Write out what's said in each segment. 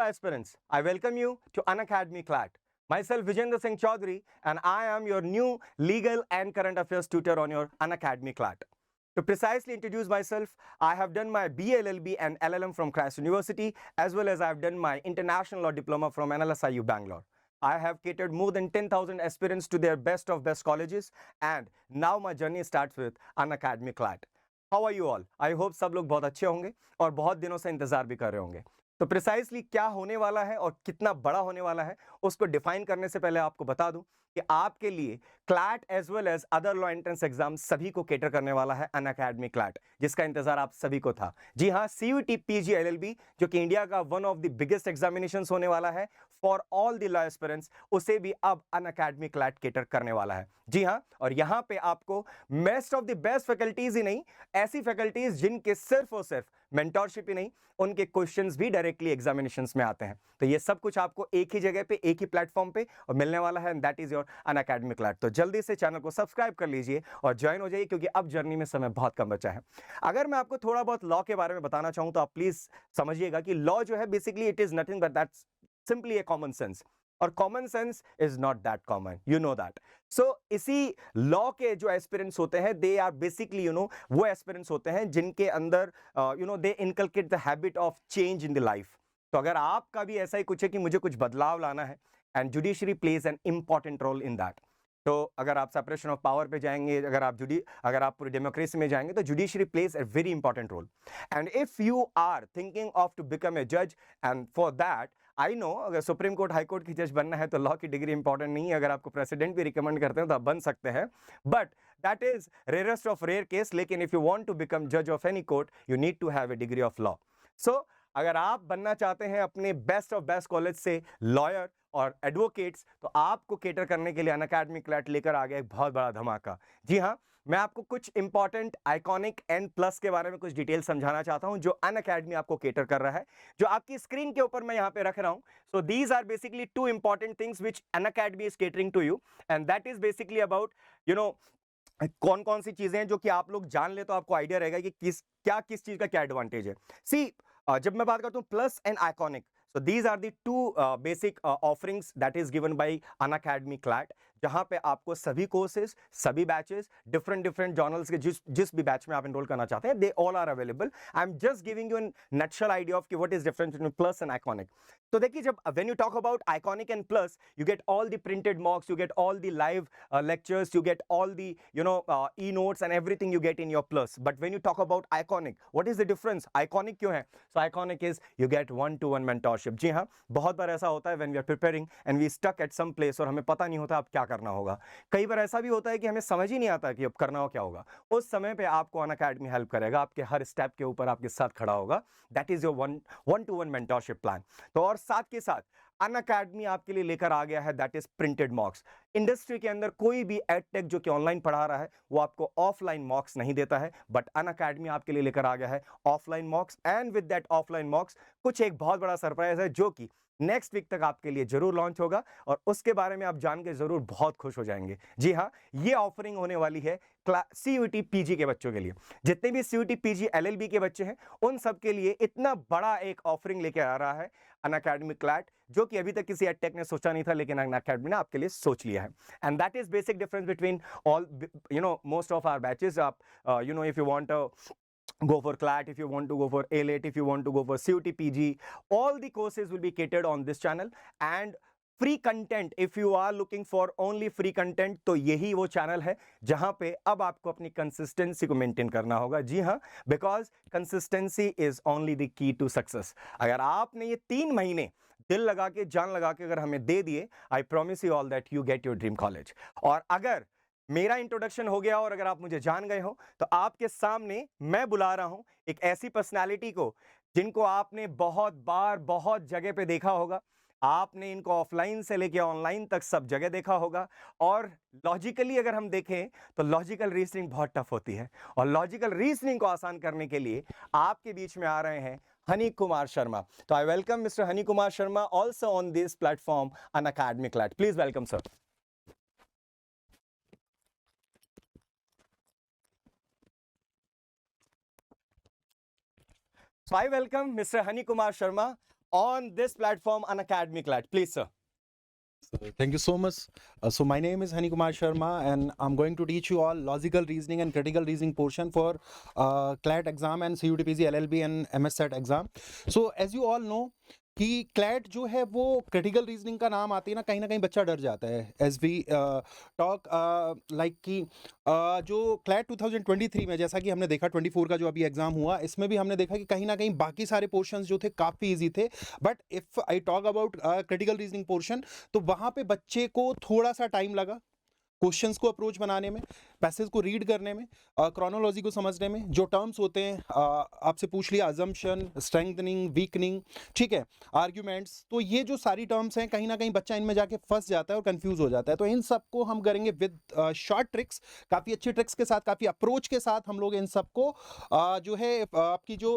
aspirants, I welcome you to Unacademy CLAT. Myself Vijendra Singh Chaudhary and I am your new legal and current affairs tutor on your Unacademy CLAT. To precisely introduce myself, I have done my BA LLB and LLM from Christ University, as well as I have done my International Law Diploma from NLSIU Bangalore. I have catered more than 10,000 aspirants to their best of best colleges, and now my journey starts with Unacademy CLAT. How are you all? I hope सब लोग बहुत अच्छे होंगे और बहुत दिनों से इंतजार भी कर रहे होंगे। तो प्रिसाइसली क्या होने वाला है और कितना बड़ा होने वाला है उसको डिफाइन करने से पहले आपको बता दूं कि आपके लिए CLAT as well as other law entrance exam सभी को केटर करने वाला है अनअकैडमी क्लैट, जिसका इंतजार आप सभी को था। जी हां, CUET PG LLB जो कि इंडिया का one of the biggest examinations होने वाला है for all the law aspirants, उसे भी अब अनअकैडमी क्लैट केटर करने वाला है। जी हां, और यहां पे आपको best of the best faculties ही नहीं, ऐसी फैकल्टीज जिनके सिर्फ और सिर्फ मेंटोरशिप ही नहीं, उनके क्वेश्चंस भी डायरेक्टली एग्जामिनेशंस में आते हैं। तो ये सब कुछ आपको एक ही जगह पे, एक ही प्लेटफॉर्म पे और मिलने वाला है, and that is your Unacademy CLAT. तो जल्दी से चैनल को सब्सक्राइब कर लीजिए और ज्वाइन हो जाइए, क्योंकि अब जर्नी में समय बहुत कम बचा है। अगर मैं आपको थोड़ा बहुत लॉ के बारे में बताना चाहूं तो आप प्लीज समझिएगा कि लॉ जो है basically it is nothing but that's simply a common sense, और common sense is not that common, you know that. So इसी लॉ के जो एस्पिरेंट्स होते हैं दे आर बेसिकली वो एस्पिरेंट्स होते हैं जिनके अंदर they inculcate the habit of change in the life. तो अगर आपका भी ऐसा ही कुछ है कि मुझे कुछ बदलाव लाना है, and judiciary plays an important role in that. तो अगर आप सेपरेशन ऑफ पावर पे जाएंगे, अगर आप पूरी डेमोक्रेसी में जाएंगे, तो judiciary plays a very important role. And if you are thinking of to become a जज, and for that I know अगर सुप्रीम कोर्ट हाई कोर्ट की जज बनना है तो लॉ की डिग्री इंपॉर्टेंट नहीं है। अगर आपको प्रेसिडेंट भी रिकमेंड करते हैं तो आप बन सकते हैं, but that is rarest of rare case. लेकिन if you want to become जज of any court you need to have a degree of law. So अगर आप बनना चाहते हैं अपने बेस्ट ऑफ बेस्ट कॉलेज से लॉयर और एडवोकेट्स, तो आपको केटर करने के लिए अनअकैडमी क्लैट लेकर आ गया एक बहुत बड़ा धमाका। जी हाँ, मैं आपको कुछ इंपॉर्टेंट आइकॉनिक एंड प्लस के बारे में कुछ डिटेल समझाना चाहता हूं जो अनअकैडमी आपको केटर कर रहा है, जो आपकी स्क्रीन के ऊपर मैं यहां पे रख रहा हूं। So these are basically two important things which Unacademy is catering to you, and that is basically about कौन कौन सी चीजें हैं जो कि आप लोग जान ले तो आपको आइडिया रहेगा कि किस चीज का क्या एडवांटेज है। सी जब मैं बात करता हूं plus and iconic, so these are the two basic offerings that is given by Unacademy CLAT, जहां पे आपको सभी कोर्सेज, सभी बैचेस, डिफरेंट जर्नल्स के जिस भी बैच में आप एनरोल करना चाहते हैं, they all are available. I am just giving you an nutshell idea of what is difference between plus and iconic. तो देखिए, जब when you talk about iconic and plus, you get all the printed mocks, you get all the live lectures, you get all the e-notes and everything you get in your plus. But when you talk about iconic, what is the difference? Iconic क्यों है? So iconic is you get one-to-one mentorship. जी हाँ, बहुत बार ऐसा होता है when we are preparing and we stuck at some place और हमें पता नहीं होता अब क्या करना होगा। कई बार ऐसा भी होता है कि हमें समझ ही नहीं आता कि अब करना हो क्या होगा। उस समय पे आपको अनअकैडमी हेल्प करेगा, आपके हर स्टेप के ऊपर आपके साथ खड़ा होगा। That is your one-to-one mentorship plan. तो और साथ के साथ अनअकैडमी आपके लिए लेकर आ गया है दैट इज प्रिंटेड मॉक्स। इंडस्ट्री के अंदर कोई भी एडटेक जो कि ऑनलाइन पढ़ा रहा है वो आपको ऑफलाइन मॉक्स नहीं देता है, बट अनअकैडमी आपके लिए लेकर आ गया है offline मॉक्स। And with that offline मॉक्स कुछ एक बहुत बड़ा सरप्राइज है जो कि नेक्स्ट वीक तक आपके लिए जरूर लॉन्च होगा, और उसके बारे में आप जान के जरूर बहुत खुश हो जाएंगे। जी हाँ, ये ऑफरिंग होने वाली है CUET PG के बच्चों के लिए। जितने भी CUET PG LLB के बच्चे हैं उन सब के लिए इतना बड़ा एक ऑफरिंग लेके आ रहा है अनअकैडमी क्लैट, जो कि अभी तक किसी एडटेक ने सोचा नहीं था, लेकिन अनअकैडमी ने आपके लिए सोच लिया है। And that is basic difference between all most of our batches. आप if you want to go for CLAT, if you want to go for ALET, if you want to go for CUET PG, all the courses will be catered on this channel. And free content, if you are looking for only free content, तो यही वो channel है जहां पे अब आपको अपनी consistency को मेंटेन करना होगा। जी हाँ, because consistency is only the key to success. अगर आपने ये 3 महीने दिल लगा के, जान लगा के अगर हमें दे दिए, I promise you all that you get your dream college. और अगर मेरा इंट्रोडक्शन हो गया और अगर आप मुझे जान गए हो, तो आपके सामने मैं बुला रहा हूं एक ऐसी पर्सनालिटी को जिनको आपने बहुत बार बहुत जगह पे देखा होगा। आपने इनको ऑफलाइन से लेके ऑनलाइन तक सब जगह देखा होगा, और लॉजिकली अगर हम देखें तो लॉजिकल रीजनिंग बहुत टफ होती है, और लॉजिकल रीजनिंग को आसान करने के लिए आपके बीच में आ रहे हैं हनी कुमार शर्मा। तो I welcome mister Honey Kumar Sharma also on this platform Unacademy CLAT. Please welcome sir. So I welcome Mr. Hani Kumar Sharma on this platform, Unacademy Clat. Please, sir. Thank you so much. So my name is Hani Kumar Sharma, and I'm going to teach you all logical reasoning and critical reasoning portion for CLAT exam and CUTPC LLB and MSCET exam. So as you all know कि CLAT जो है वो critical reasoning का नाम आते ही ना कहीं बच्चा डर जाता है एज वी टॉक लाइक कि जो क्लैट 2023 में जैसा कि हमने देखा 24 का जो अभी एग्जाम हुआ, इसमें भी हमने देखा कि कहीं ना कहीं बाकी सारे पोर्शंस जो थे काफ़ी इजी थे, but if I talk about critical reasoning portion तो वहाँ पे बच्चे को थोड़ा सा टाइम लगा क्वेश्चंस को अप्रोच बनाने में, पैसेज को रीड करने में, क्रोनोलॉजी को समझने में। जो टर्म्स होते हैं आपसे पूछ लिया, अजम्पशन, स्ट्रेंथनिंग, वीकनिंग, ठीक है, आर्ग्यूमेंट्स, तो ये जो सारी टर्म्स हैं कहीं ना कहीं बच्चा इनमें जाके फंस जाता है और कंफ्यूज हो जाता है। तो इन सबको हम करेंगे विद शॉर्ट ट्रिक्स, काफ़ी अच्छी ट्रिक्स के साथ, काफ़ी अप्रोच के साथ हम लोग इन सबको जो है आपकी जो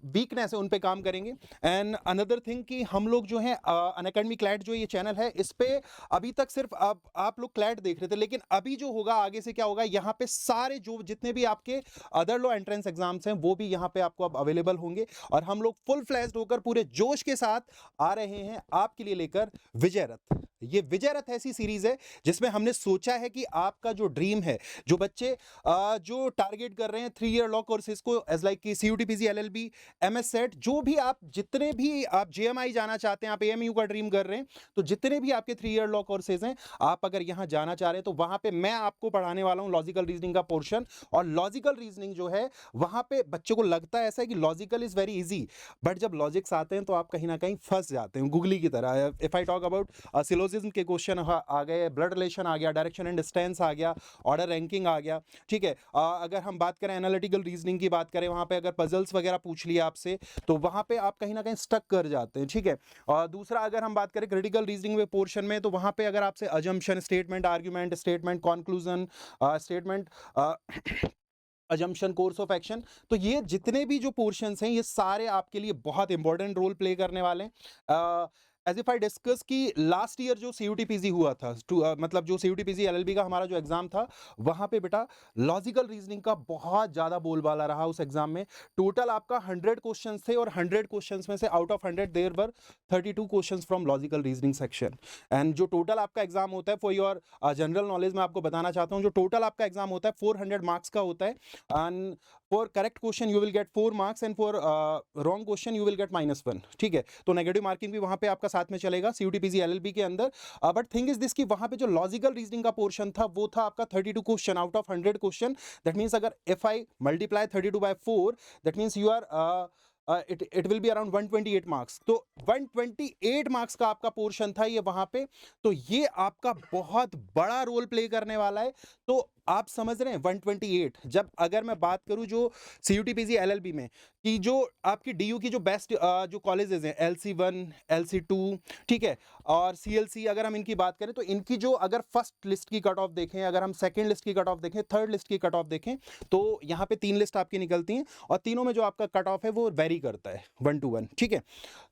वीकनेस है उन पे काम करेंगे। एंड अनदर थिंग कि हम लोग जो है अनअकैडमी क्लैट जो ये चैनल है, इस पे अभी तक सिर्फ आप लोग क्लैट देख रहे थे, लेकिन अभी जो होगा आगे से क्या होगा, यहाँ पे सारे जो जितने भी आपके अदर लो एंट्रेंस एग्जाम्स हैं वो भी यहाँ पे आपको अब अवेलेबल होंगे, और हम लोग फुल फ्लैश्ड होकर पूरे जोश के साथ आ रहे हैं आपके लिए लेकर विजय रथ। ये विजय रथ ऐसी सीरीज है जिसमें हमने सोचा है कि आपका जो ड्रीम है, जो बच्चे जो टारगेट कर रहे हैं 3 ईयर लॉ कोर्सेज को एज लाइक कि CUTPC LLB MSCET, जो भी आप जितने भी आप JMI जाना चाहते हैं, आप AMU का ड्रीम कर रहे हैं, तो जितने भी आपके 3 ईयर लॉ कोर्सेज हैं, आप अगर यहाँ जाना चाह रहे हैं तो वहां पे मैं आपको पढ़ाने वाला हूं लॉजिकल रीजनिंग का पोर्शन। और लॉजिकल रीजनिंग जो है वहां पे बच्चों को लगता है ऐसा है कि logical is very easy, but जब लॉजिक्स आते हैं तो आप कहीं ना कहीं फंस जाते हैं गुगली की तरह। If I talk about syllogism के क्वेश्चन आ गए, ब्लड रिलेशन आ गया, डायरेक्शन एंड डिस्टेंस आ गया, ऑर्डर रैंकिंग आ गया, ठीक है। अगर हम बात करें एनालिटिकल रीजनिंग की बात करें, वहां पे अगर पजल्स वगैरह पूछ लिया आपसे तो वहां पे आप कहीं ना कहीं स्टक कर जाते हैं, ठीक है। और दूसरा अगर हम बात करें क्रिटिकल रीजनिंग में पोर्शन में, तो वहां पे अगर आपसे assumption, statement, argument, statement, conclusion, statement, assumption, course of action, तो ये जितने भी जो पोर्शंस हैं ये सारे आपके लिए बहुत इंपॉर्टेंट रोल प्ले करने वाले हैं। एज इफ आई डिस्कस कि लास्ट ईयर जो CUTPC हुआ था, मतलब जो CUTPC LLB का हमारा जो एग्जाम था, वहां पे बेटा लॉजिकल रीजनिंग का बहुत ज्यादा बोलबाला रहा उस एग्जाम में। टोटल आपका 100 क्वेश्चंस थे, और 100 क्वेश्चंस में से out of 100 there were 32 questions from logical reasoning section. And जो टोटल आपका एग्जाम होता है, फॉर योर जनरल नॉलेज में आपको बताना चाहता हूँ, जो टोटल आपका एग्जाम होता है 400 मार्क्स का होता है। And for correct question you will get 4 marks, and for wrong question you will get -1, ठीक है। तो नेगेटिव मार्किंग भी वहां पे आपका साथ में चलेगा CUTPC LLB के अंदर। बट थिंग इज दिस कि वहां पे जो लॉजिकल रीजनिंग का पोर्शन था वो था आपका 32 question out of 100 question. That means अगर if I multiply 32 by 4, that means you are it will be around 128 marks. तो 128 मार्क्स का आपका पोर्शन था ये वहां पे, तो ये आपका बहुत बड़ा रोल प्ले करने वाला है। तो आप समझ रहे हैं 128, जब अगर मैं बात करूं जो CUTPC LLB में कि जो आपकी DU की जो बेस्ट जो कॉलेजेस हैं, LC1, LC2, ठीक है, और CLC, अगर हम इनकी बात करें तो इनकी जो अगर फर्स्ट लिस्ट की कट ऑफ देखें, अगर हम सेकंड लिस्ट की कट ऑफ देखें, थर्ड लिस्ट की कट ऑफ देखें, तो यहाँ पे 3 लिस्ट आपकी निकलती हैं, और तीनों में जो आपका कट ऑफ है वो वेरी करता है 1 to 1, ठीक है।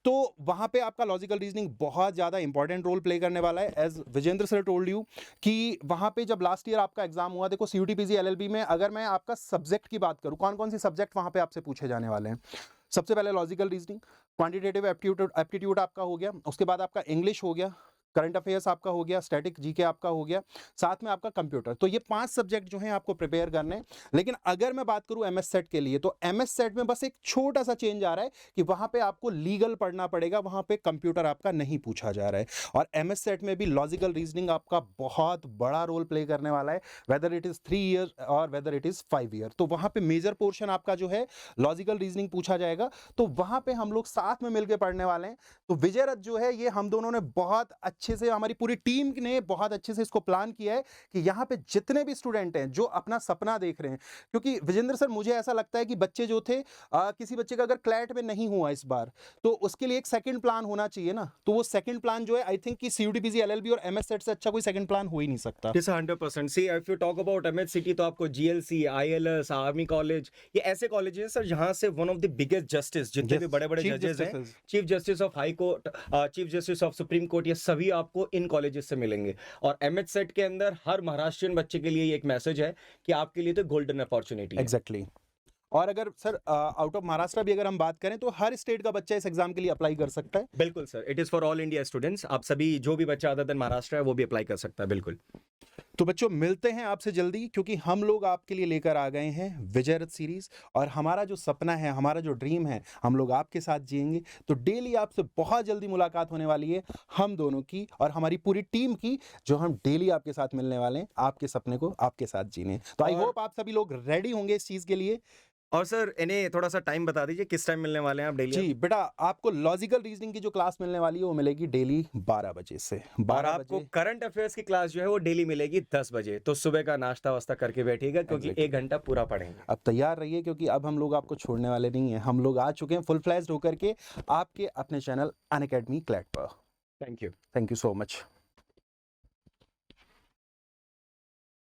तो वहां पे आपका लॉजिकल रीजनिंग बहुत ज्यादा इंपॉर्टेंट रोल प्ले करने वाला है। As Vijendra sir told you कि वहां पे जब लास्ट ईयर आपका एग्जाम हुआ, देखो CUTPC LLB में अगर मैं आपका सब्जेक्ट की बात करूं, कौन कौन सी सब्जेक्ट वहां पे आपसे पूछे जाने वाले हैं। सबसे पहले लॉजिकल रीजनिंग, क्वांटिटेटिव एप्टीट्यूड आपका हो गया, उसके बाद आपका इंग्लिश हो गया, करंट अफेयर्स आपका हो गया, स्टैटिक जीके आपका हो गया, साथ में आपका कंप्यूटर। तो ये 5 सब्जेक्ट जो हैं आपको प्रिपेयर करने हैं। लेकिन अगर मैं बात करूं MSCET के लिए, तो MSCET में बस एक छोटा सा चेंज आ रहा है कि वहां पे आपको लीगल पढ़ना पड़ेगा, वहां पे कंप्यूटर आपका नहीं पूछा जा रहा है। और MSCET में भी लॉजिकल रीजनिंग आपका बहुत बड़ा रोल प्ले करने वाला है, वेदर इट इज 3 ईयर और वेदर इट इज 5 ईयर। तो वहां पे मेजर पोर्शन आपका जो है लॉजिकल रीजनिंग पूछा जाएगा, तो वहां पे हम लोग साथ में मिलकर पढ़ने वाले हैं। तो विजय रथ जो है ये हम दोनों ने बहुत अच्छे से, हमारी पूरी टीम ने बहुत अच्छे से इसको प्लान किया है कि यहाँ पे जितने भी स्टूडेंट हैं जो अपना सपना देख रहे हैं, क्योंकि विजेंद्र सर मुझे ऐसा लगता है कि बच्चे जो थे किसी बच्चे का अगर क्लैट में नहीं हुआ इस बार, तो उसके लिए एक सेकंड प्लान होना चाहिए ना। तो वो सेकंड प्लान जो है, आई थिंक कि CUTPC LLB और MSCET से अच्छा कोई सेकंड प्लान हो ही नहीं सकता। Yes, 100%. See, if you talk about MHCT, तो आपको GLC, ILS, आर्मी कॉलेज, ये ऐसे कॉलेज हैं सर जहां से one of the biggest justice, जितने भी बड़े बड़े जजेस हैं, chief justice of high court, chief justice of supreme court, ये सभी आपको इन कॉलेजेस से मिलेंगे। और MHCET के अंदर हर महाराष्ट्रियन बच्चे के लिए एक मैसेज है कि आपके लिए तो गोल्डन अपॉर्चुनिटी है। एग्जैक्टली। और अगर सर आउट ऑफ महाराष्ट्र भी अगर हम बात करें तो हर स्टेट का बच्चा इस एग्जाम के लिए अप्लाई कर सकता है। बिल्कुल sir, it is for all India students. आप सभी जो भी बच्चा अदर देन महाराष्ट्र है वो भी अप्लाई कर सकता है, बिल्कुल। तो बच्चों मिलते हैं आपसे जल्दी, क्योंकि हम लोग आपके लिए लेकर आ गए हैं विजय रथ सीरीज, और हमारा जो सपना है, हमारा जो ड्रीम है, हम लोग आपके साथ जिएंगे। तो डेली आपसे बहुत जल्दी मुलाकात होने वाली है हम दोनों की और हमारी पूरी टीम की, जो हम डेली आपके साथ मिलने वाले हैं, आपके सपने को आपके साथ जीने। तो आई और- होप आप सभी लोग रेडी होंगे इस चीज के लिए। और सर इन्हें थोड़ा सा टाइम बता दीजिए, किस टाइम मिलने वाले हैं आप डेली? जी बेटा, आपको लॉजिकल रीजनिंग की जो क्लास मिलने वाली है वो मिलेगी डेली 12 बजे से और 12 आपको बजे। करंट अफेयर्स की क्लास जो है वो डेली मिलेगी 10 बजे। तो सुबह का नाश्ता वास्ता करके बैठिएगा, क्योंकि Exactly. 1 घंटा पूरा पढ़ेंगे। अब तैयार रहिए, क्योंकि अब हम लोग आपको छोड़ने वाले नहीं हैं। हम लोग आ चुके हैं फुल फ्लैश्ड होकर के आपके अपने चैनल अनअकैडमी क्लैट पर। Thank you. Thank you so much.